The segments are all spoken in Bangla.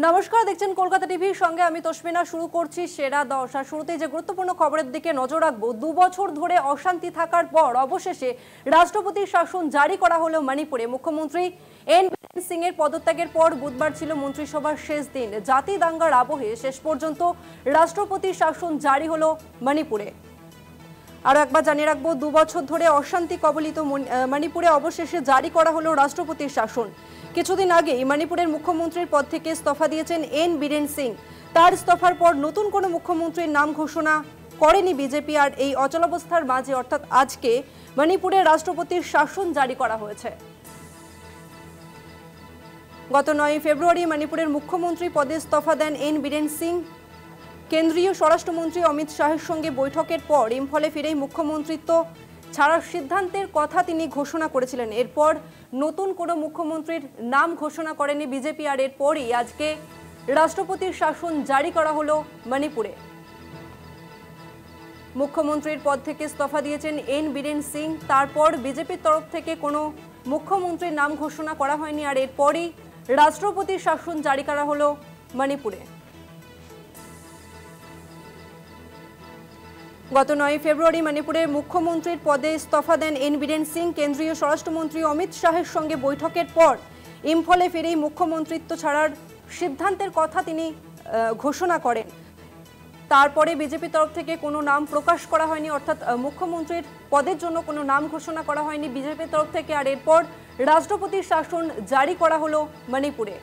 নমস্কার, দেখছেন কলকাতা টিভির সঙ্গে আমি তসমিনা। শুরু করছি সেরা 10। আর শুরুতেই যে গুরুত্বপূর্ণ খবরের দিকে নজর রাখবো। 2 বছর ধরে অশান্তি থাকার পর অবশেষে রাষ্ট্রপতির শাসন জারি করা হলো মণিপুরে। মুখ্যমন্ত্রী এন বীরেন সিং এর পদত্যাগের পর বুধবার ছিল মন্ত্রিসভার শেষ দিন। জাতি দাঙ্গার আবহে শেষ পর্যন্ত রাষ্ট্রপতির শাসন জারি হলো মণিপুরে। আরও একবার জানিয়ে রাখবো, 2 বছর ধরে অশান্তি কবলিত মণিপুরে অবশেষে জারি করা হলো রাষ্ট্রপতির শাসন। কিছুদিন আগেই মণিপুরের মুখ্যমন্ত্রীর পদ থেকে ইস্তফা দিয়েছেন এন বীরেন সিং। তার ইস্তফার পর নতুন কোনো মুখ্যমন্ত্রীর নাম ঘোষণা করেনি বিজেপি। আর এই অচলাবস্থার মাঝে অর্থাৎ আজকে মণিপুরে রাষ্ট্রপতির শাসন জারি করা হয়েছে। গত 9 ফেব্রুয়ারি মণিপুরের মুখ্যমন্ত্রী পদে ইস্তফা দেন এন বীরেন সিং। কেন্দ্রীয় স্বরাষ্ট্রমন্ত্রী অমিত শাহের সঙ্গে বৈঠকের পর ইম্ফলে ফিরেই মুখ্যমন্ত্রিত্ব ছাড়ার সিদ্ধান্তের কথা তিনি ঘোষণা করেছিলেন। এরপর নতুন কোনো মুখ্যমন্ত্রীর নাম ঘোষণা করেনি বিজেপি। আর এরপরই আজকে রাষ্ট্রপতির শাসন জারি করা হলো মণিপুরে। মুখ্যমন্ত্রীর পদ থেকে ইস্তফা দিয়েছেন এন বীরেন সিং। তারপর বিজেপির তরফ থেকে কোনো মুখ্যমন্ত্রীর নাম ঘোষণা করা হয়নি। আর এরপরই রাষ্ট্রপতির শাসন জারি করা হলো মণিপুরে। গত 9 ফেব্রুয়ারি মণিপুরের মুখ্যমন্ত্রীর পদে ইস্তফা দেন এন বীরেন সিং। কেন্দ্রীয় স্বরাষ্ট্রমন্ত্রী অমিত শাহের সঙ্গে বৈঠকের পর ইম্ফলে ফিরেই মুখ্যমন্ত্রিত্ব ছাড়ার সিদ্ধান্তের কথা তিনি ঘোষণা করেন। তারপরে বিজেপির তরফ থেকে কোনো নাম প্রকাশ করা হয়নি, অর্থাৎ মুখ্যমন্ত্রীর পদের জন্য কোনো নাম ঘোষণা করা হয়নি বিজেপির তরফ থেকে। আর এরপর রাষ্ট্রপতির শাসন জারি করা হলো মণিপুরে।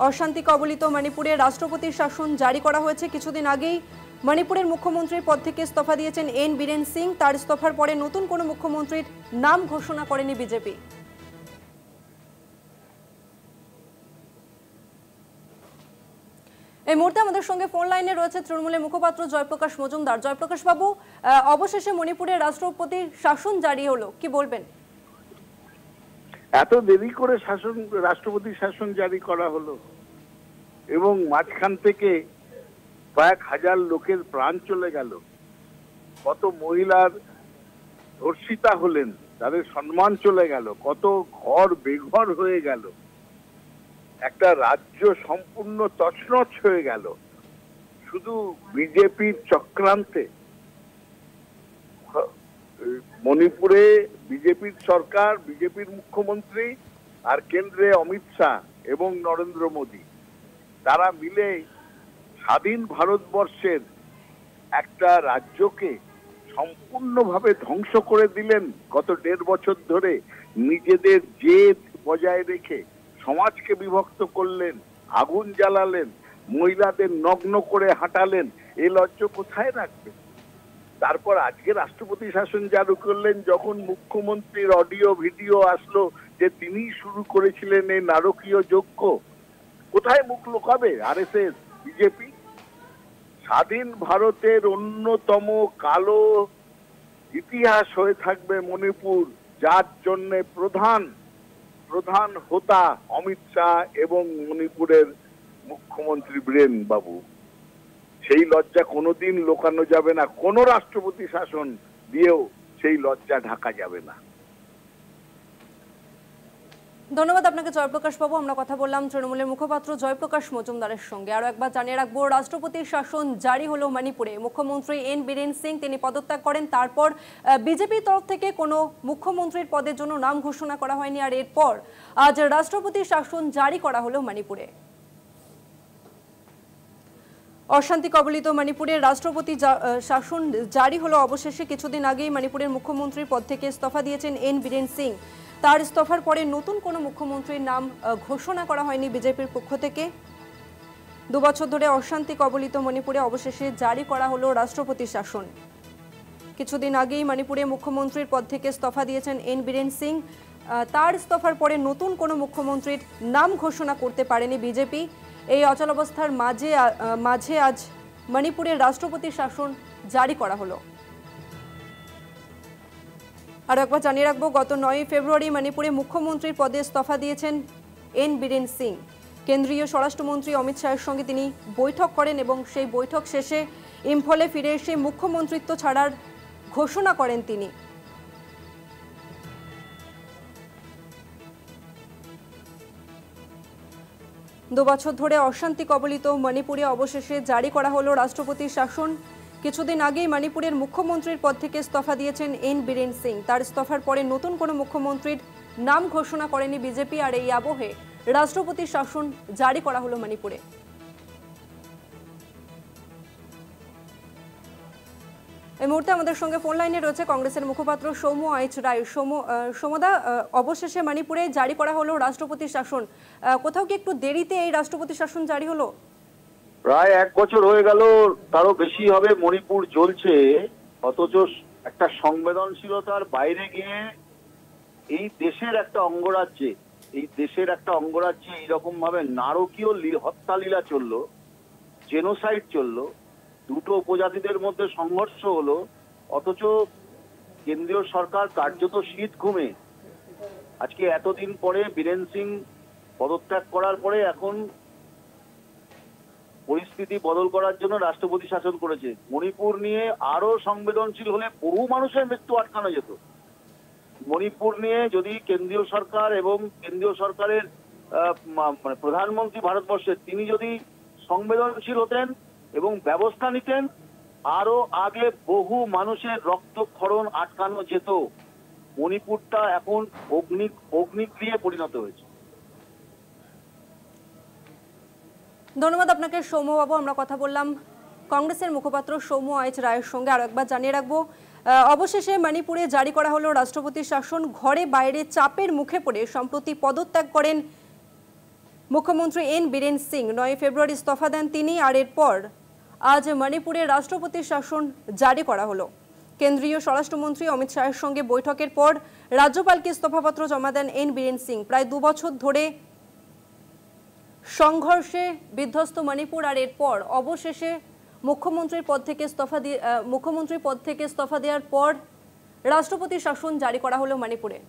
অশান্তি কবলিত মণিপুরে রাষ্ট্রপতির শাসন জারি করা হয়েছে। কিছুদিন আগেই মণিপুরের মুখ্যমন্ত্রীর পদ থেকে ইস্তফা দিয়েছেন এন বীরেন সিং। তার ইস্তফার পরে নতুন কোনো মুখ্যমন্ত্রীর নাম ঘোষণা করেনি বিজেপি। এই মুহূর্তে আমাদের সঙ্গে ফোন লাইনে রয়েছে তৃণমূলের মুখপাত্র জয়প্রকাশ মজুমদার। জয়প্রকাশ বাবু, অবশেষে মণিপুরে রাষ্ট্রপতির শাসন জারি হলো, কি বলবেন? এত দেরি করে রাষ্ট্রপতি শাসন জারি করা হলো এবং মাঝখান থেকে কয়েক হাজার লোকের প্রাণ চলে গেল, কত মহিলার ধর্ষিতা হলেন, তাদের সম্মান চলে গেল, কত ঘর বেঘর হয়ে গেল, একটা রাজ্য সম্পূর্ণ তছনছ হয়ে গেল শুধু বিজেপির চক্রান্তে। মণিপুরে বিজেপির সরকার, বিজেপির মুখ্যমন্ত্রী আর কেন্দ্রে অমিত শাহ এবং নরেন্দ্র মোদী, তারা মিলে স্বাধীন ভারতবর্ষের একটা রাজ্যকে সম্পূর্ণভাবে ধ্বংস করে দিলেন। গত 1.5 বছর ধরে নিজেদের জেদ বজায় রেখে সমাজকে বিভক্ত করলেন, আগুন জ্বালালেন, মহিলাদের নগ্ন করে হাঁটালেন। এই লজ্জা কোথায় রাখবেন? তারপর আজকে রাষ্ট্রপতি শাসন জারি করলেন, যখন মুখ্যমন্ত্রীর অডিও ভিডিও আসলো যে তিনি শুরু করেছিলেন এই নারকীয় যজ্ঞ। কোথায় মুখ লুকাবে আরএসএস, বিজেপি? স্বাধীন ভারতের অন্যতম কালো ইতিহাস হয়ে থাকবে মণিপুর, যার জন্য প্রধান হোতা অমিত শাহ এবং মণিপুরের মুখ্যমন্ত্রী বীরেন বাবু। সেই লজ্জা কোনোদিন লোকানো যাবে না, কোনো রাষ্ট্রপতি শাসন দিয়েও সেই লজ্জা ঢাকা যাবে না। ধন্যবাদ আপনাকে জয়প্রকাশ বাবু। আমরা কথা বললাম তৃণমূলের মুখপাত্র জয়প্রকাশ মজুমদারের সঙ্গে। আরও একবার জানিয়ে রাখবো, রাষ্ট্রপতির শাসন জারি হলো মণিপুরে। মুখ্যমন্ত্রী এন বীরেন সিং তিনি পদত্যাগ করেন। তারপর বিজেপির তরফ থেকে কোনো মুখ্যমন্ত্রীর পদের জন্য নাম ঘোষণা করা হয়নি। আর এরপর আজ রাষ্ট্রপতির শাসন জারি করা হলো মণিপুরে। অশান্তি কবলিত মণিপুরে রাষ্ট্রপতি শাসন জারি হলো অবশেষে। কিছুদিন আগেই মণিপুরের মুখ্যমন্ত্রীর পদ থেকে ইস্তফা দিয়েছেন এন বীরেন সিং। তার ইস্তফার পরে নতুন কোনো মুখ্যমন্ত্রীর নাম ঘোষণা করা হয়নি বিজেপির পক্ষ থেকে। 2 বছর ধরে অশান্তি কবলিত মণিপুরে অবশেষে জারি করা হলো রাষ্ট্রপতি শাসন। কিছুদিন আগেই মণিপুরে মুখ্যমন্ত্রীর পদ থেকে ইস্তফা দিয়েছেন এন বীরেন সিং। তার ইস্তফার পরে নতুন কোনো মুখ্যমন্ত্রীর নাম ঘোষণা করতে পারেনি বিজেপি। এই অচলাবস্থার মাঝে আজ মণিপুরের রাষ্ট্রপতি শাসন জারি করা হলো। আর একবার জানিয়ে রাখবো, গত 9 ফেব্রুয়ারি মণিপুরে মুখ্যমন্ত্রীর পদে ইস্তফা দিয়েছেন এন বীরেন সিং। কেন্দ্রীয় স্বরাষ্ট্রমন্ত্রী অমিত শাহের সঙ্গে তিনি বৈঠক করেন এবং সেই বৈঠক শেষে ইম্ফলে ফিরে এসে মুখ্যমন্ত্রিত্ব ছাড়ার ঘোষণা করেন তিনি। 2 বছর ধরে অশান্তি কবলিত মণিপুরে অবশেষে জারি করা হলো রাষ্ট্রপতির শাসন। কিছুদিন আগেই মণিপুরের মুখ্যমন্ত্রীর পদ থেকে ইস্তফা দিয়েছেন এন বীরেন সিং। তার ইস্তফার পরে নতুন কোনো মুখ্যমন্ত্রীর নাম ঘোষণা করেনি বিজেপি, আর এই আবহে রাষ্ট্রপতির শাসন জারি করা হলো মণিপুরে। এই মুহূর্তে আমাদের সঙ্গে ফোন লাইনে রয়েছে কংগ্রেসের মুখপাত্র সৌম্য আইচ রায়। সৌম্যদা, অবশেষে মণিপুরে জারি করা হলো রাষ্ট্রপতির শাসন। কোথাও কি একটু দেরিতে এই রাষ্ট্রপতির শাসন জারি হলো? প্রায় 1 বছর হয়ে গেল, তারও বেশি হবে মণিপুর জ্বলছে, অথচ একটা সংবেদনশীলতার বাইরে গিয়ে এই দেশের একটা অঙ্গরাজ্যে এইরকম ভাবে নারকীয় হত্যালীলা চললো, জেনোসাইড চললো, দুটো উপজাতিদের মধ্যে সংঘর্ষ হলো, অথচ কেন্দ্রীয় সরকার কার্যত শীত ঘুমে আজকে এতদিন পরে বীরেন সিং পদত্যাগ করার পরে এখন পরিস্থিতি বদল করার জন্য রাষ্ট্রপতি শাসন করেছে। মণিপুর নিয়ে আরো সংবেদনশীল হলে বহু মানুষের মৃত্যু আটকানো যেত। মণিপুর নিয়ে যদি কেন্দ্রীয় সরকার এবং কেন্দ্রীয় সরকারের মানে প্রধানমন্ত্রী ভারতবর্ষের, তিনি যদি সংবেদনশীল হতেন এবং ব্যবস্থা নিতেন, আরো আগে বহু মানুষের রক্তক্ষরণ আটকানো যেত। মণিপুরটা এখন অগ্নিগৃহে পরিণত হয়েছে। ধন্যবাদ আপনাকে সৌম্যবাবু। আমরা কথা বললাম কংগ্রেসের মুখপাত্র সৌম্য আইচ রায়ের সঙ্গে। আরো একবার জানিয়ে রাখবো, অবশেষে মণিপুরে জারি করা হলো রাষ্ট্রপতির শাসন। ঘরে বাইরে চাপের মুখে পড়ে সম্প্রতি পদত্যাগ করেন মুখ্যমন্ত্রী এন বীরেন সিং। 9 ফেব্রুয়ারি ইস্তফা দেন তিনি, আর এরপর আজ মণিপুরে রাষ্ট্রপতির শাসন জারি করা হলো। কেন্দ্রীয় স্বরাষ্ট্রমন্ত্রী অমিত শাহের সঙ্গে বৈঠকের পর রাজ্যপালকে ইস্তফাপত্র জমা দেন এন বীরেন সিং। প্রায় 2 বছর ধরে সংঘর্ষে বিধ্বস্ত মণিপুর, আর এরপর অবশেষে মুখ্যমন্ত্রীর পদ থেকে ইস্তফা দেওয়ার পর রাষ্ট্রপতির শাসন জারি করা হলো মণিপুরে।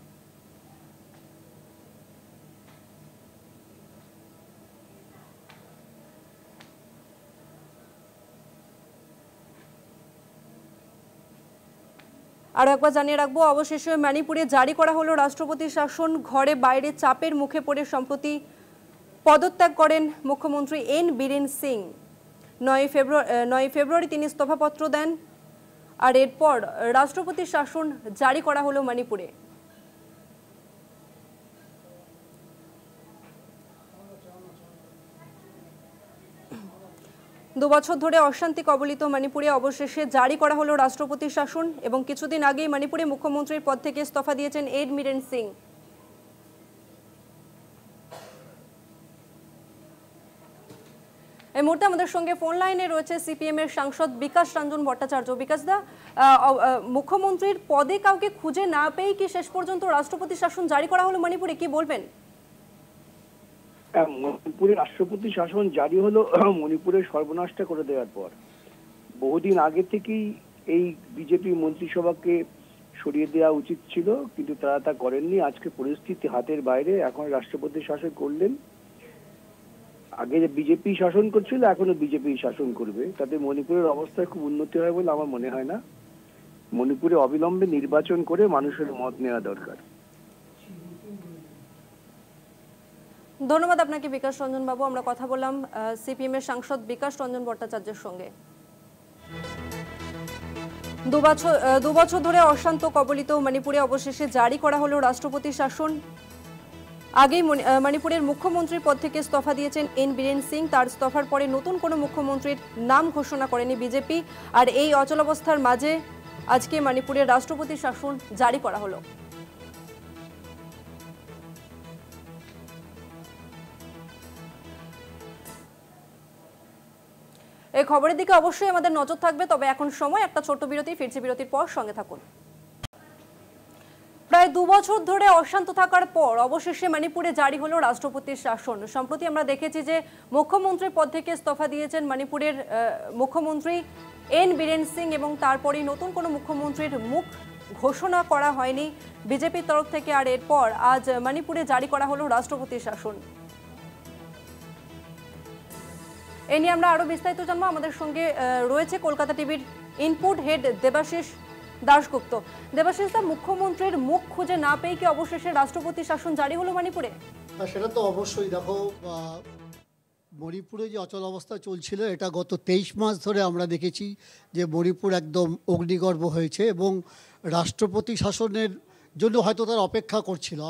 আরও একবার জানিয়ে রাখবো, অবশেষে মণিপুরে জারি করা হলো রাষ্ট্রপতির শাসন। ঘরে বাইরে চাপের মুখে পড়ে সম্প্রতি পদত্যাগ করেন মুখ্যমন্ত্রী এন বীরেন সিং। 9 ফেব্রুয়ারি তিনি ইস্তফাপত্র দেন, আর এরপর রাষ্ট্রপতির শাসন জারি করা হলো মণিপুরে। দু বছর ধরে অশান্তি কবলিত মণিপুরে অবশেষে জারি করা হলো রাষ্ট্রপতির শাসন, এবং কিছুদিন আগেই মণিপুরে মুখ্যমন্ত্রীর পদ থেকে ইস্তফা দিয়েছেন এন বীরেন সিং। এই মুহূর্তে আমাদের সঙ্গে ফোন লাইনে রয়েছে সিপিএম এর সাংসদ বিকাশ রঞ্জন ভট্টাচার্য। বিকাশ দা, মুখ্যমন্ত্রীর পদে কাউকে খুঁজে না পেয়ে কি শেষ পর্যন্ত রাষ্ট্রপতি শাসন জারি করা হলো মণিপুরে, কি বলবেন? মণিপুরে রাষ্ট্রপতি শাসন জারি হলো মণিপুরের সর্বনাশটা করে দেওয়ার পর। বহুদিন আগে থেকেই এই বিজেপি মন্ত্রিসভাকে সরিয়ে দেওয়া উচিত ছিল, কিন্তু তারা তা করেননি। আজকে পরিস্থিতি হাতের বাইরে, এখন রাষ্ট্রপতি শাসন করলেন। আগে যে বিজেপি শাসন করছিল, এখনো বিজেপি শাসন করবে, তাতে মণিপুরের অবস্থায় খুব উন্নতি হয় বলে আমার মনে হয় না। মণিপুরে অবিলম্বে নির্বাচন করে মানুষের মত নেওয়া দরকার। ধন্যবাদ আপনাকে বিকাশ রঞ্জন বাবু। আমরা কথা বললাম সিপিএম এর সাংসদ বিকাশ রঞ্জন ভট্টাচার্যের সঙ্গে। 2 বছর ধরে অশান্ত কবলিত মণিপুরে অবশেষে জারি করা হলো রাষ্ট্রপতি শাসন। আগেই মণিপুরের মুখ্যমন্ত্রীর পদ থেকে ইস্তফা দিয়েছেন এন বীরেন সিং। তার ইস্তফার পরে নতুন কোনো মুখ্যমন্ত্রীর নাম ঘোষণা করেনি বিজেপি, আর এই অচলাবস্থার মাঝে আজকে মণিপুরের রাষ্ট্রপতি শাসন জারি করা হলো। এই খবরের দিকে অবশ্যই আমাদের নজর থাকবে, তবে এখন সময় একটা ছোট্ট বিরতি। ফিরছি বিরতির পর, সঙ্গে থাকুন। প্রায় 2 বছর ধরে অশান্ত থাকার পর অবশেষে মণিপুরে জারি হলো রাষ্ট্রপতির শাসন। সম্প্রতি আমরা দেখেছি যে মুখ্যমন্ত্রীর পদ থেকে ইস্তফা দিয়েছেন মণিপুরের মুখ্যমন্ত্রী এন বীরেন সিং, এবং তারপরেই নতুন কোনো মুখ্যমন্ত্রীর মুখ ঘোষণা করা হয়নি বিজেপির তরফ থেকে, আর এরপর আজ মণিপুরে জারি করা হলো রাষ্ট্রপতির শাসন। এ নিয়ে আমরা আরো বিস্তারিত জানবো। আমাদের সঙ্গে রয়েছে কলকাতা টিভির ইনপুট হেড দেবাশিস দাশগুপ্ত। দেবাশিস দা, মুখ্যমন্ত্রীর মুখ খুঁজে না পেয়ে কি অবশেষে রাষ্ট্রপতি শাসন জারি হলো মণিপুরে? সেটা তো অবশ্যই। দেখো, মণিপুরে যে অচল অবস্থা চলছিল এটা গত 23 মাস ধরে আমরা দেখেছি যে মণিপুর একদম অগ্নিগর্ভ হয়েছে এবং রাষ্ট্রপতি শাসনের জন্য হয়তো তারা অপেক্ষা করছিল।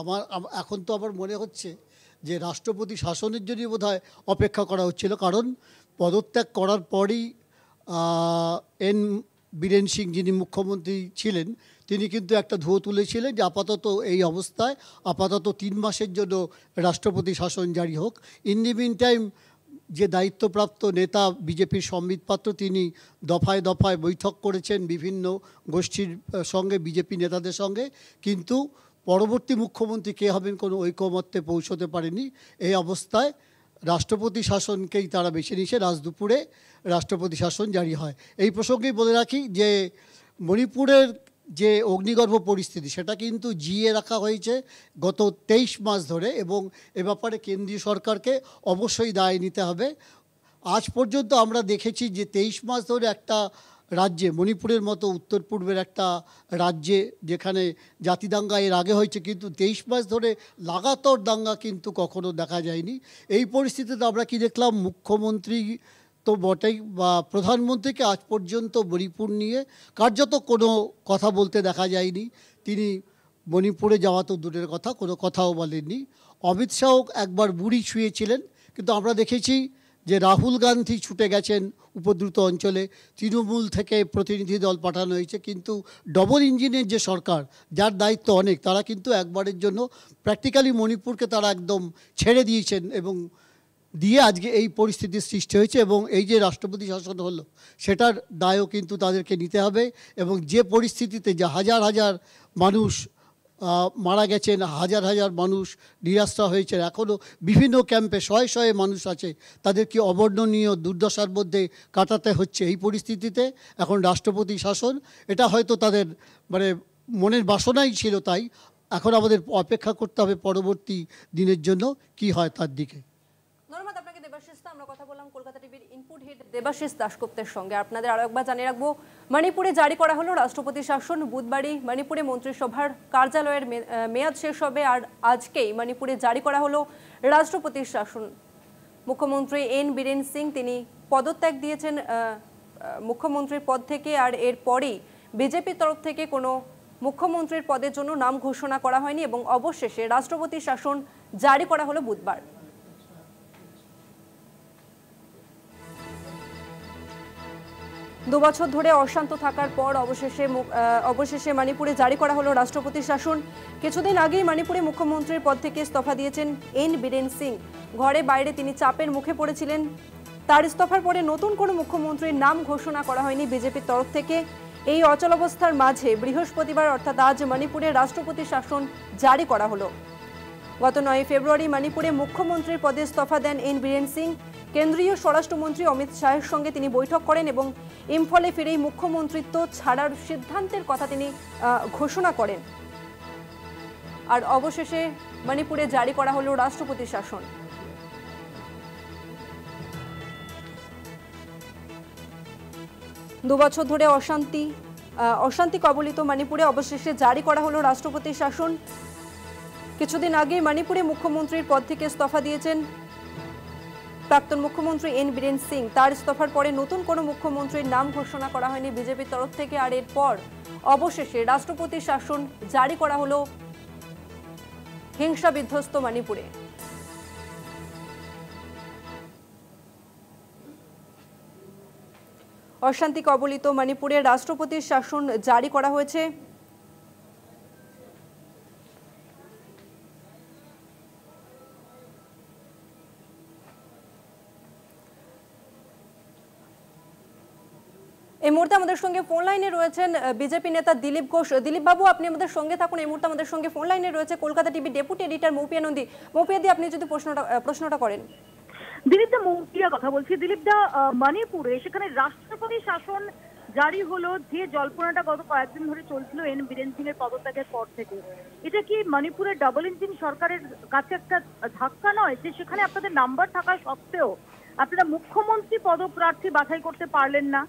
এখন তো আমার মনে হচ্ছে যে রাষ্ট্রপতি শাসনের জন্যই বোধহয় অপেক্ষা করা হচ্ছিল, কারণ পদত্যাগ করার পরই এন বীরেন সিং যিনি মুখ্যমন্ত্রী ছিলেন তিনি কিন্তু একটা ধুয়ো তুলেছিলেন যে আপাতত এই অবস্থায় আপাতত 3 মাসের জন্য রাষ্ট্রপতি শাসন জারি হোক। ইন দি মিন টাইম যে দায়িত্বপ্রাপ্ত নেতা বিজেপির সম্বিত পাত্র তিনি দফায় দফায় বৈঠক করেছেন বিভিন্ন গোষ্ঠীর সঙ্গে, বিজেপি নেতাদের সঙ্গে, কিন্তু পরবর্তী মুখ্যমন্ত্রী কে হবেন কোনো ঐকমত্যে পৌঁছতে পারেনি। এই অবস্থায় রাষ্ট্রপতি শাসনকেই তারা বেছে নিয়েছে, রাজদুপুরে রাষ্ট্রপতি শাসন জারি হয়। এই প্রসঙ্গেই বলে রাখি যে মণিপুরের যে অগ্নিগর্ভ পরিস্থিতি সেটা কিন্তু জিয়ে রাখা হয়েছে গত 23 মাস ধরে এবং এ ব্যাপারে কেন্দ্রীয় সরকারকে অবশ্যই দায় নিতে হবে। আজ পর্যন্ত আমরা দেখেছি যে 23 মাস ধরে একটা রাজ্যে, মণিপুরের মতো উত্তর পূর্বের একটা রাজ্যে যেখানে জাতি দাঙ্গা এর আগে হয়েছে, কিন্তু 23 মাস ধরে লাগাতার দাঙ্গা কিন্তু কখনো দেখা যায়নি। এই পরিস্থিতিতে আমরা কি দেখলাম, মুখ্যমন্ত্রী তো বটেই বা প্রধানমন্ত্রীকে আজ পর্যন্ত মণিপুর নিয়ে কার্যত কোনো কথা বলতে দেখা যায়নি। তিনি মণিপুরে যাওয়া তো দূরের কথা, কোনো কথাও বলেননি। অমিত শাহ একবার বুড়ি ছুঁয়েছিলেন, কিন্তু আমরা দেখেছি যে রাহুল গান্ধী ছুটে গেছেন উপদ্রুত অঞ্চলে, তৃণমূল থেকে প্রতিনিধি দল পাঠানো হয়েছে, কিন্তু ডবল ইঞ্জিনের যে সরকার যার দায়িত্ব অনেক, তারা কিন্তু একবারের জন্য প্র্যাকটিক্যালি মণিপুরকে তারা একদম ছেড়ে দিয়েছেন এবং দিয়ে আজকে এই পরিস্থিতির সৃষ্টি হয়েছে। এবং এই যে রাষ্ট্রপতি শাসন হলো সেটার দায়ও কিন্তু তাদেরকে নিতে হবে। এবং যে পরিস্থিতিতে যে হাজার হাজার মানুষ মারা গেছেন, হাজার হাজার মানুষ নিরাশ্রয় হয়েছে, এখনও বিভিন্ন ক্যাম্পে শয়ে শয়ে মানুষ আছে, তাদেরকে অবর্ণনীয় দুর্দশার মধ্যে কাটাতে হচ্ছে। এই পরিস্থিতিতে এখন রাষ্ট্রপতি শাসন এটা হয়তো তাদের মানে মনের বাসনাই ছিল, তাই এখন আমাদের অপেক্ষা করতে হবে পরবর্তী দিনের জন্য কি হয় তার দিকে। ধন্যবাদ আপনাকে দেবাশিস। আমরা কথা বললাম কলকাতা টিভির ইনপুট হেড দেবাশিস দাশগুপ্তের সঙ্গে। আপনাদের আরো একবার জানিয়ে রাখবো, মণিপুরে জারি করা হলো রাষ্ট্রপতি শাসন। বুধবারই মণিপুরে মন্ত্রিসভার কার্যালয়ের মেয়াদ শেষ হবে, আর আজকেই মণিপুরে জারি করা হলো রাষ্ট্রপতির শাসন। মুখ্যমন্ত্রী এন বীরেন সিং তিনি পদত্যাগ দিয়েছেন মুখ্যমন্ত্রীর পদ থেকে, আর এরপরেই বিজেপির তরফ থেকে কোনো মুখ্যমন্ত্রীর পদের জন্য নাম ঘোষণা করা হয়নি এবং অবশেষে রাষ্ট্রপতি শাসন জারি করা হলো বুধবার। 2 বছর ধরে অশান্ত থাকার পর অবশেষে মণিপুরে জারি করা হলো রাষ্ট্রপতি শাসন। কিছুদিন আগেই মণিপুরে মুখ্যমন্ত্রীর পদ থেকে ইস্তফা দিয়েছেন এন বীরেন সিং। ঘরে বাইরে তিনি চাপের মুখে পড়েছিলেন। তার ইস্তফার পরে নতুন কোনো মুখ্যমন্ত্রীর নাম ঘোষণা করা হয়নি বিজেপির তরফ থেকে। এই অচলাবস্থার মাঝে বৃহস্পতিবার অর্থাৎ আজ মণিপুরে রাষ্ট্রপতি শাসন জারি করা হলো। গত 9 ফেব্রুয়ারি মণিপুরে মুখ্যমন্ত্রীর পদে ইস্তফা দেন এন বীরেন সিং। কেন্দ্রীয় স্বরাষ্ট্রমন্ত্রী অমিত শাহের সঙ্গে তিনি বৈঠক করেন এবং ইম্ফলে ফিরেই মুখ্যমন্ত্রিত্ব ছাড়ার সিদ্ধান্তের কথা তিনি ঘোষণা করেন। আর অবশেষে মণিপুরে জারি করা হলো রাষ্ট্রপতি শাসন। দু বছর ধরে অশান্তি কবলিত মণিপুরে অবশেষে জারি করা হলো রাষ্ট্রপতি শাসন। কিছুদিন আগে মণিপুরে মুখ্যমন্ত্রীর পদ থেকে ইস্তফা দিয়েছেন প্রাক্তন মুখ্যমন্ত্রী এন বীরেন সিং। তার ইস্তফার পরে নতুন কোনো মুখ্যমন্ত্রীর নাম ঘোষণা করা হয়নি বিজেপির তরফ থেকে, আর এরপর অবশেষে রাষ্ট্রপতি শাসন জারি করা হলো হিংসা বিধ্বস্ত মণিপুরে। অশান্তি কবলিত মণিপুরে রাষ্ট্রপতির শাসন জারি করা হয়েছে। এই মুহূর্তে আমাদের সঙ্গে ফোন লাইনে রয়েছেন বিজেপি নেতা দিলীপ ঘোষ। দিলীপ বাবু, আপনি আমাদের সঙ্গে থাকুন। এই মুহূর্তে আমাদের সঙ্গে ফোন লাইনে রয়েছে Kolkata TV deputy editor Moupiya Nandi. Moupiya di, আপনি যদি প্রশ্নটা করেন। দিলীপ দা, মৌপিয়া কথা বলছি। দিলীপ দা, মণিপুরে সেখানে রাষ্ট্রপতি শাসন জারি হলো, যে জল্পনাটা গত কয়েকদিন ধরে চলছিল এন বীরেন সিং এর পদত্যাগের পর থেকে, এটা কি মণিপুরের ডাবল ইঞ্জিন সরকারের কাছে একটা ধাক্কা নয়, যে সেখানে আপনাদের নাম্বার থাকা সত্ত্বেও আপনারা মুখ্যমন্ত্রী পদপ্রার্থী বাছাই করতে পারলেন না?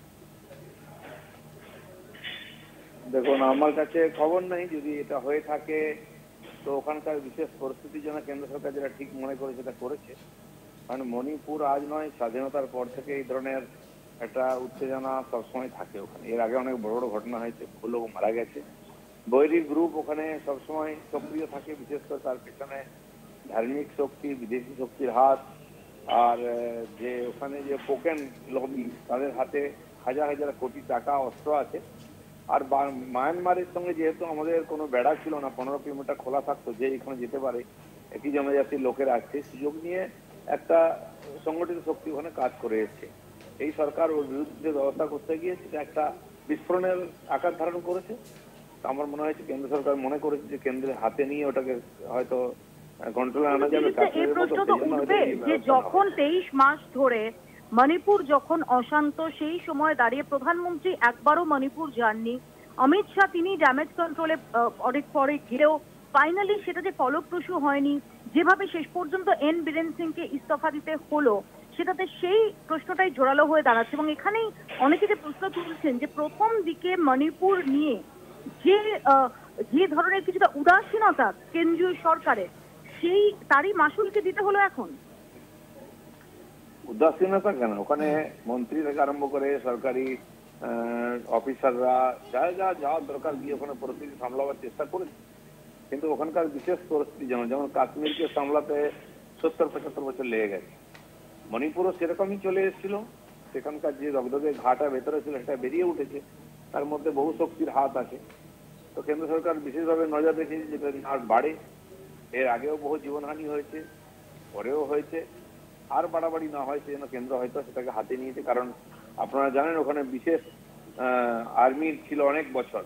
দেখুন, আমার কাছে খবর নেই, যদি এটা হয়ে থাকে তো ওখানকার বিশেষ পরিস্থিতির জন্য কেন্দ্র সরকার যেটা ঠিক মনে করে সেটা করেছে। কারণ মণিপুর আজ নয়, স্বাধীনতার পর থেকে এই ধরনের একটা উত্তেজনা সবসময় থাকে ওখানে। এর আগে অনেক বড় বড় ঘটনা হয়েছে, বহু লোক মারা গেছে। বৈরী গ্রুপ ওখানে সবসময় সক্রিয় থাকে, বিশেষ করে তার পেছনে ধার্মিক শক্তি, বিদেশি শক্তির হাত, আর যে ওখানে যে পোকেন লবি তাদের হাতে হাজার হাজার কোটি টাকা অস্ত্র আছে। আর মায়ানমারের সঙ্গে যেহেতু আমাদের কোনো বেড়া ছিল না, 15 কিলোমিটার খোলা থাকতো, যে এখানে যেতে পারে একই জনজাতির লোকেরা আছে, সুযোগ নিয়ে একটা সংগঠিত শক্তি ওখানে কাজ করে এসছে। এই সরকার ওর বিরুদ্ধে ব্যবস্থা করতে গিয়ে সেটা একটা বিস্ফোরণের আকার ধারণ করেছে। আমার মনে হয়েছে কেন্দ্র সরকার মনে করেছে যে কেন্দ্রের হাতে নিয়ে ওটাকে হয়তো কন্ট্রোলে আনা যাবে। এই প্রশ্ন তো উঠবে যে যখন 23 মাস ধরে মণিপুর যখন অশান্ত, সেই সময় দাঁড়িয়ে প্রধানমন্ত্রী একবারও মণিপুর যাননি। অমিত শাহ তিনি ড্যামেজ কন্ট্রোলে অনেক পরে গেলেও ফাইনালি সেটা যে ফলপ্রসূ হয়নি, যেভাবে শেষ পর্যন্ত এন বীরেন সিংকে ইস্তফা দিতে হলো, সেটাতে সেই প্রশ্নটাই জোরালো হয়ে দাঁড়াচ্ছে। এবং এখানেই অনেকে যে প্রশ্ন তুলছেন যে প্রথম দিকে মণিপুর নিয়ে যে ধরনের কিছুটা উদাসীনতা কেন্দ্রীয় সরকারের, সেই তারই মাসুলকে দিতে হলো এখন। উদাসীনতা কেন? ওখানে মন্ত্রী থেকে আরম্ভ করে সরকারি অফিসাররা যা যা যাওয়ার দরকার গিয়ে ওখানে পরিস্থিতি সামলাবার চেষ্টা করেছে। কিন্তু ওখানকার বিশেষ পরিস্থিতি যেমন কাশ্মীরকে সামলাতে 70-75 বছর লেগে গেছে, মণিপুরও সেরকমই চলে এসেছিল। সেখানকার যে দগদগে ঘাটা ভেতরে ছিল সেটা বেরিয়ে উঠেছে, তার মধ্যে বহু শক্তির হাত আছে। তো কেন্দ্র সরকার বিশেষভাবে নজর রেখেছে যেটা আর বাড়ে। এর আগেও বহু জীবনহানি হয়েছে, পরেও হয়েছে, আর বাড়াবাড়ি না হয় সেজন্য কেন্দ্র হয়তো সেটাকে হাতে নিয়েছে। কারণ আপনারা জানেন ওখানে বিশেষ আর্মি ছিল অনেক বছর,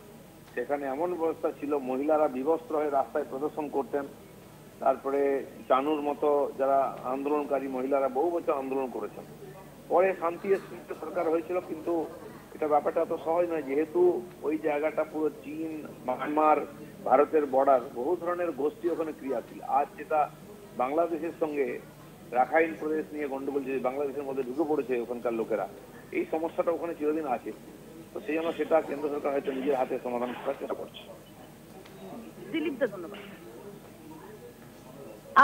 সেখানে এমন ব্যবস্থা ছিল মহিলারা বিবস্ত্র হয়ে রাস্তায় প্রদর্শন করতেন। তারপরে চানুর মতো যারা আন্দোলনকারী মহিলারা বহু বছর আন্দোলন করেছেন। পরে শান্তি সরকার হয়েছিল, কিন্তু এটা ব্যাপারটা এত সহজ নয়, যেহেতু ওই জায়গাটা পুরো চীন, মায়ানমার, ভারতের বর্ডার, বহু ধরনের গোষ্ঠী ওখানে ক্রিয়াশীল। আজ যেটা বাংলাদেশের সঙ্গে রাখাইন প্রদেশ নিয়ে গন্ডগোল, যে বাংলাদেশের মধ্যে ঢুকে পড়েছে ওখানকার লোকেরা, এই সমস্যাটা ওখানে চিরদিন আছে। তো সেই জন্য সেটা কেন্দ্র সরকার হয়তো নিজের হাতে সমাধান করার চেষ্টা করছে। দিলীপ দা, ধন্যবাদ।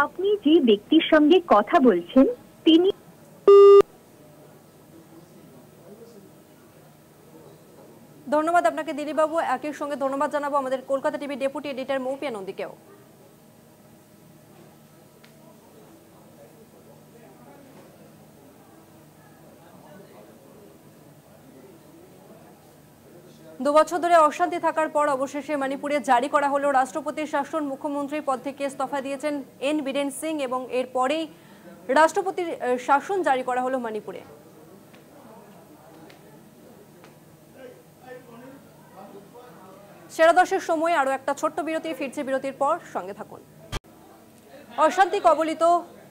আপনি যে ব্যক্তির সঙ্গে কথা বলছেন তিনি ধন্যবাদ আপনাকে দিলীপবাবু। একই সঙ্গে ধন্যবাদ জানাবো আমাদের কলকাতা টিভি ডেপুটি এডিটর মৌপিয়া নন্দীকেও। দুবছর ধরে অশান্তি থাকার পর অবশেষে মণিপুরে জারি করা হলো রাষ্ট্রপতির শাসন। মুখ্যমন্ত্রীর পদ থেকে ইস্তফা দিয়েছেন এন বীরেন সিং এবং এরপরেই রাষ্ট্রপতির শাসন জারি করা হলো মণিপুরে। সেরা দশের সময় আরো একটা ছোট্ট বিরতি, ফিরছে বিরতির পর, সঙ্গে থাকুন। অশান্তি কবলিত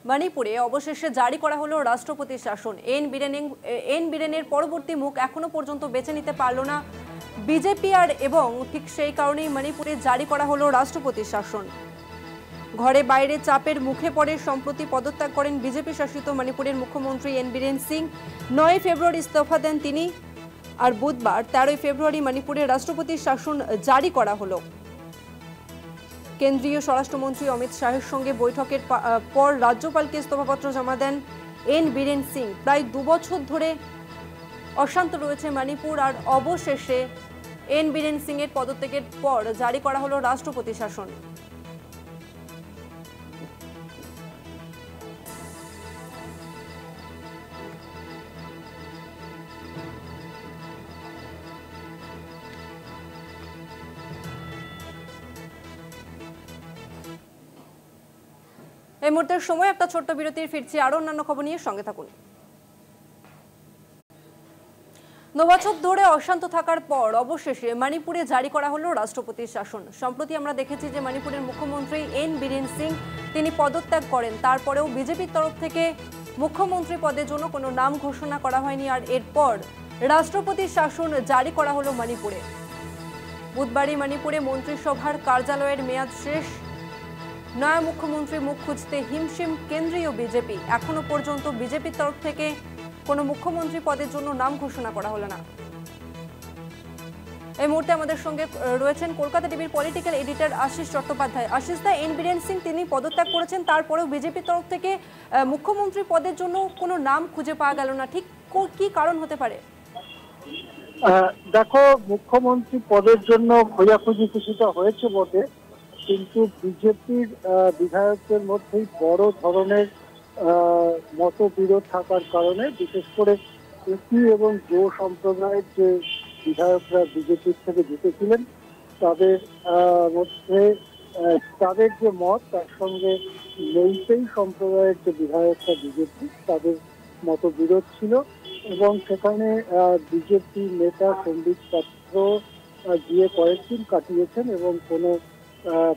মণিপুরে অবশেষে জারি করা হলো রাষ্ট্রপতির শাসন। এন বীরেনের পরবর্তী মুখ এখনো পর্যন্ত বেছে নিতে পারল না বিজেপি এবং ঠিক সেই কারণেই মণিপুরে জারি করা হলো রাষ্ট্রপতির শাসন। ঘরে বাইরে চাপের মুখে পড়ে সম্প্রতি পদত্যাগ করেন বিজেপি শাসিত মণিপুরের মুখ্যমন্ত্রী এন বীরেন সিং। 9 ফেব্রুয়ারি ইস্তফা দেন তিনি, আর বুধবার 13 ফেব্রুয়ারি মণিপুরে রাষ্ট্রপতির শাসন জারি করা হলো। কেন্দ্রীয় স্বরাষ্ট্রমন্ত্রী অমিত শাহের সঙ্গে বৈঠকের পর রাজ্যপালকে ইস্তফাপত্র জমা দেন এন বীরেন সিং। প্রায় 2 বছর ধরে অশান্ত রয়েছে মণিপুর, আর অবশেষে এন বীরেন সিং এর পদত্যাগের পর জারি করা হলো রাষ্ট্রপতি শাসন। এই মুহূর্তের সময় একটা ছোট্ট বিরতির, ফিরছি আরো অন্যান্য খবর নিয়ে, সঙ্গে থাকুন। 9 বছর ধরে অশান্ত থাকার পর অবশেষে মণিপুরে জারি করা হলো রাষ্ট্রপতির শাসন। সম্প্রতি আমরা দেখেছি যে মণিপুরের মুখ্যমন্ত্রী এন বীরেন সিং তিনি পদত্যাগ করেন, তারপরেও বিজেপির তরফ থেকে মুখ্যমন্ত্রী পদের জন্য কোনো নাম ঘোষণা করা হয়নি, আর এরপর রাষ্ট্রপতির শাসন জারি করা হলো মণিপুরে। বুধবারই মণিপুরে মন্ত্রিসভার কার্যালয়ের মেয়াদ শেষ। নয়া মুখ্যমন্ত্রী মুখ খুঁজতে হিমশিম কেন্দ্রীয় বিজেপি। এখনো পর্যন্ত বিজেপির তরফ থেকে কোনো মুখ্যমন্ত্রী পদের জন্য নাম ঘোষণা করা হলো না। এই মুহূর্তে আমাদের সঙ্গে রয়েছেন কলকাতা টিভির পলিটিক্যাল এডিটর আশিস চট্টোপাধ্যায়। আশিস দা, এন বীরেন সিং তিনি পদত্যাগ করেছেন, তারপরেও বিজেপির তরফ থেকে মুখ্যমন্ত্রী পদের জন্য কোনো নাম খুঁজে পাওয়া গেল না, ঠিক কি কারণ হতে পারে? দেখো, মুখ্যমন্ত্রী পদের জন্য খোঁজাখুঁজি কিছুটা হয়েছে বটে, কিন্তু বিজেপির বিধায়কদের মধ্যেই বড় ধরনের মতবিরোধ থাকার কারণে, বিশেষ করে এসি এবং জো সম্প্রদায়ের যে বিধায়করা বিজেপির থেকে জিতেছিলেন তাদের মধ্যে তাদের যে মত, তার সঙ্গে মেইতেই সম্প্রদায়ের যে বিধায়করা বিজেপি তাদের মতবিরোধ ছিল এবং সেখানে বিজেপি নেতা সম্বিত পাত্র গিয়ে কয়েকদিন কাটিয়েছেন এবং কোনো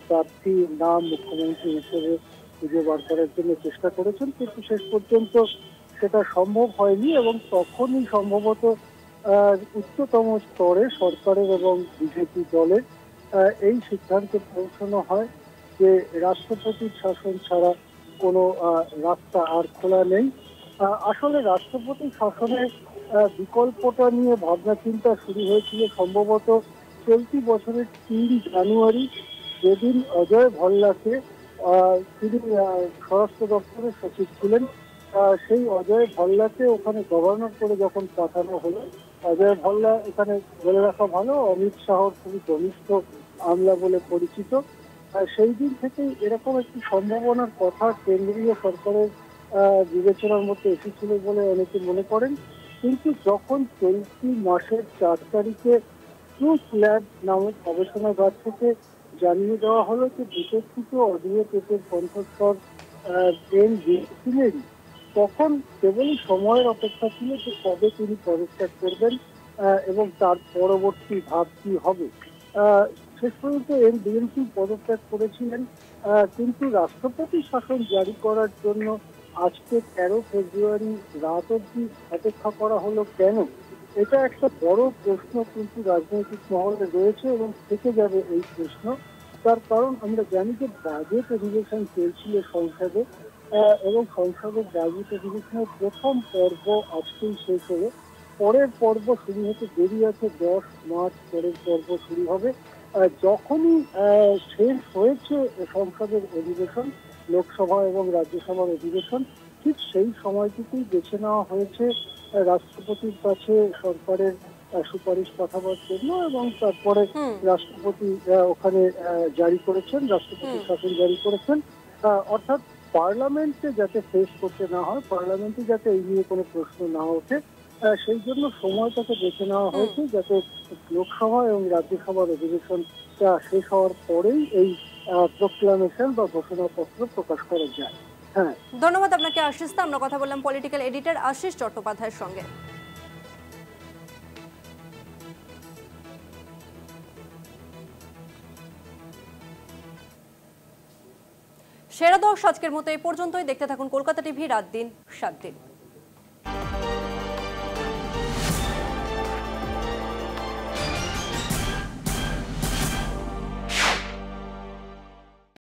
প্রার্থী নাম মুখ্যমন্ত্রী হিসেবে খুঁজে বার করার জন্য চেষ্টা করেছেন, কিন্তু শেষ পর্যন্ত সেটা সম্ভব হয়নি এবং তখনই সম্ভবত উচ্চতম স্তরে সরকারের এবং বিজেপি দলের এই সিদ্ধান্তে পৌঁছানো হয় যে রাষ্ট্রপতির শাসন ছাড়া কোনো রাস্তা আর খোলা নেই। আসলে রাষ্ট্রপতি শাসনের বিকল্পটা নিয়ে ভাবনা চিন্তা শুরু হয়েছিল সম্ভবত চলতি বছরের 3 জানুয়ারি, যেদিন অজয় ভাল্লাকে, তিনি স্বরাষ্ট্র দপ্তরের সচিব ছিলেন, সেই অজয় ভাল্লাকে ওখানে গভর্নর করে যখন পাঠানো হলো। অজয় ভাল্লা এখানে বলে রাখা ভালো অমিত শাহর খুবই ঘনিষ্ঠ আমলা বলে পরিচিত। সেই দিন থেকেই এরকম একটি সম্ভাবনার কথা কেন্দ্রীয় সরকারের বিবেচনার মধ্যে এসেছিল বলে অনেকে মনে করেন, কিন্তু যখন চলতি মাসের 4 তারিখে ট্রুথ ল্যাব নামক গবেষণাগার থেকে জানিয়ে দেওয়া হলো যে বিতর্কিত অডিও টেপের কণ্ঠস্বর এন বীরেন, তখন কেবলই সময়ের অপেক্ষা ছিল যে কবে তিনি পদত্যাগ করবেন এবং তার পরবর্তী ধাপ কি হবে। শেষ পর্যন্ত এন বীরেন সিং পদত্যাগ করেছিলেন, কিন্তু রাষ্ট্রপতি শাসন জারি করার জন্য আজকে 13 ফেব্রুয়ারি রাত অবধি অপেক্ষা করা হলো কেন? এটা একটা বড় প্রশ্ন কিন্তু রাজনৈতিক মহলে রয়েছে এবং থেকে যাবে এই প্রশ্ন। তার কারণ আমরা জানি যে বাজেট অধিবেশন চলছিল সংসদে এবং সংসদের বাজেট অধিবেশনের প্রথম পর্ব আজকেই শেষ হলো। পরের পর্ব শুরু হতে দেরি আছে, 10 মার্চ পরের পর্ব শুরু হবে। যখনই শেষ হয়েছে সংসদের অধিবেশন, লোকসভা এবং রাজ্যসভার অধিবেশন, ঠিক সেই সময়টুকুই বেছে নেওয়া হয়েছে রাষ্ট্রপতির কাছে সরকারের সুপারিশ পাঠাবার জন্য এবং তারপরে রাষ্ট্রপতি ওখানে জারি করেছেন, রাষ্ট্রপতি শাসন জারি করেছেন। অর্থাৎ পার্লামেন্টে যাতে ফেস করতে না হয়, পার্লামেন্টে যাতে এই নিয়ে কোনো প্রশ্ন না ওঠে, সেই জন্য সময়টাকে বেছে নেওয়া হয়েছে যাতে লোকসভা এবং রাজ্যসভার অধিবেশনটা শেষ হওয়ার পরেই এই প্রোক্লামেশন বা ঘোষণাপত্র প্রকাশ করা যায়। হ্যাঁ, ধন্যবাদ আপনাকে আশিস দা। আমরা কথা বললাম পলিটিক্যাল এডিটর আশিস চট্টোপাধ্যায়ের সঙ্গে। সেরা দশ আজকের মতো এই পর্যন্তই। দেখতে থাকুন কলকাতা টিভি, রাত দিন 7 দিন।